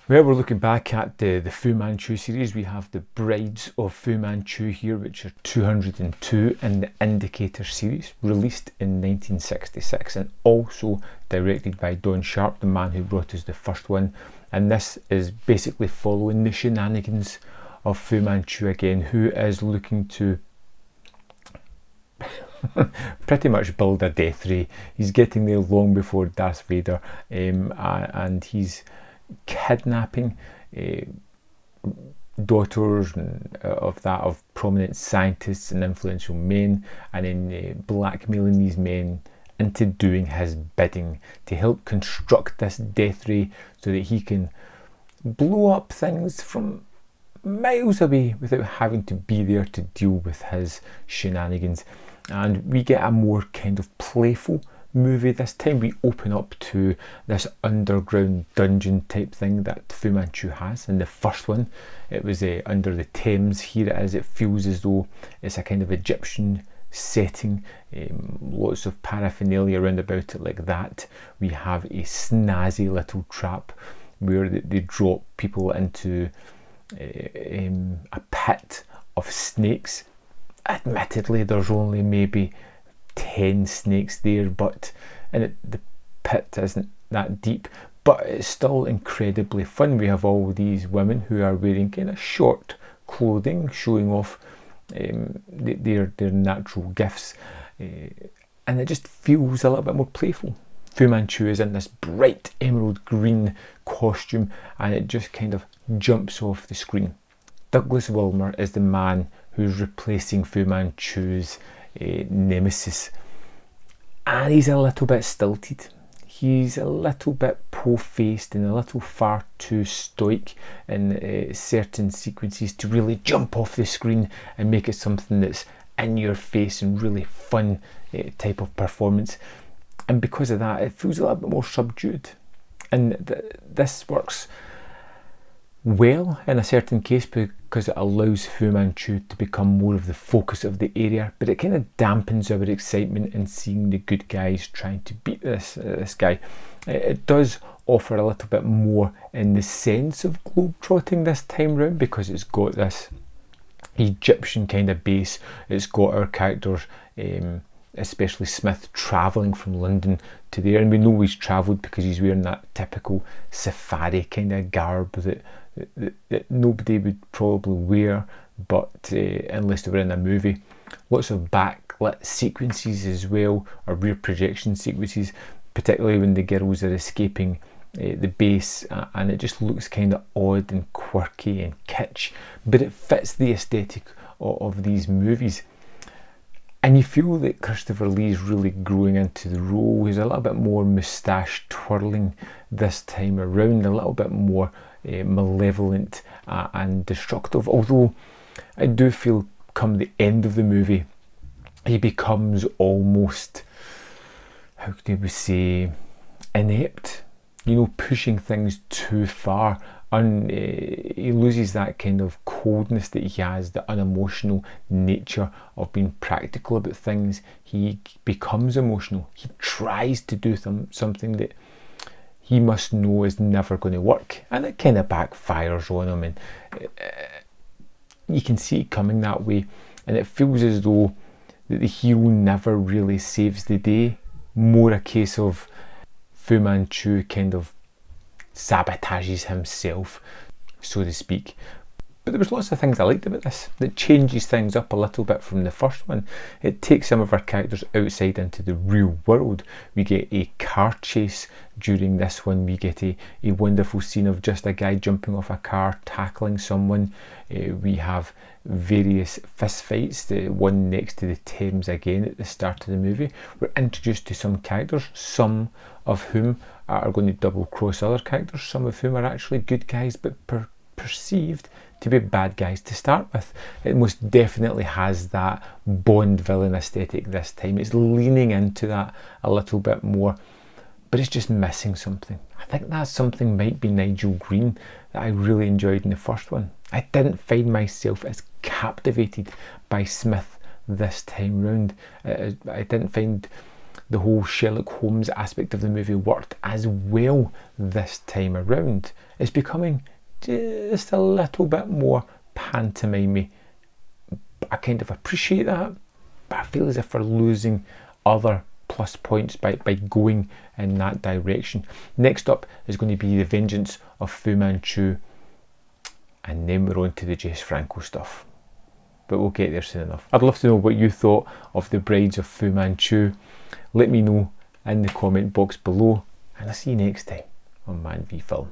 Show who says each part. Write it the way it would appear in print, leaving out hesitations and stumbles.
Speaker 1: Well, we're looking back at the Fu Manchu series. We have the Brides of Fu Manchu here, which are 202 in the Indicator series, released in 1966 and also directed by Don Sharp, the man who brought us the first one. And this is basically following the shenanigans of Fu Manchu again, who is looking to pretty much build a death ray. He's getting there long before Darth Vader, and he's kidnapping daughters of prominent scientists and influential men, and then blackmailing these men into doing his bidding to help construct this death ray so that he can blow up things from miles away without having to be there to deal with his shenanigans. And we get a more kind of playful movie this time. We open up to this underground dungeon type thing that Fu Manchu has. In the first one, it was under the Thames. Here it is, it feels as though it's a kind of Egyptian setting, lots of paraphernalia around about it like that. We have a snazzy little trap where they drop people into a pit of snakes. Admittedly, there's only maybe 10 snakes there, and the pit isn't that deep, but it's still incredibly fun. We have all these women who are wearing kind of short clothing, showing off their natural gifts, and it just feels a little bit more playful. Fu Manchu is in this bright emerald green costume, and it just kind of jumps off the screen. Douglas Wilmer is the man who's replacing Fu Manchu's nemesis, and he's a little bit stilted. He's a little bit po-faced and a little far too stoic in certain sequences to really jump off the screen and make it something that's in your face and really fun type of performance. And because of that, it feels a little bit more subdued, and this works well in a certain case because it allows Fu Manchu to become more of the focus of the area, but it kind of dampens our excitement in seeing the good guys trying to beat this guy. It does offer a little bit more in the sense of globetrotting this time round, because it's got this Egyptian kind of base. It's got our characters, especially Smith, travelling from London to there, and we know he's travelled because he's wearing that typical safari kind of garb that nobody would probably wear, but unless they were in a movie. Lots of backlit sequences as well, or rear projection sequences, particularly when the girls are escaping the base, and it just looks kind of odd and quirky and kitsch, but it fits the aesthetic of these movies. And you feel that Christopher Lee is really growing into the role. He's a little bit more moustache twirling this time around, a little bit more malevolent and destructive. Although I do feel come the end of the movie, he becomes almost, how could we say, inept, pushing things too far. He loses that kind of coldness that he has, the unemotional nature of being practical about things. He becomes emotional. He tries to do something that he must know is never going to work, and it kind of backfires on him, and you can see it coming that way, and it feels as though that the hero never really saves the day. More a case of Fu Manchu kind of sabotages himself, so to speak. But there was lots of things I liked about this that changes things up a little bit from the first one. It takes some of our characters outside into the real world. We get a car chase during this one. We get a wonderful scene of just a guy jumping off a car, tackling someone. We have various fist fights, the one next to the Thames again at the start of the movie. We're introduced to some characters, some of whom are going to double cross other characters, some of whom are actually good guys but perceived to be bad guys to start with. It most definitely has that Bond villain aesthetic this time. It's leaning into that a little bit more, but it's just missing something. I think that something might be Nigel Green that I really enjoyed in the first one. I didn't find myself as captivated by Smith this time round. I didn't find the whole Sherlock Holmes aspect of the movie worked as well this time around. It's becoming just a little bit more pantomimey. I kind of appreciate that, but I feel as if we're losing other plus points by going in that direction. Next up is going to be The Vengeance of Fu Manchu, and then we're on to the Jess Franco stuff. But we'll get there soon enough. I'd love to know what you thought of The Brides of Fu Manchu. Let me know in the comment box below, and I'll see you next time on Man v Film.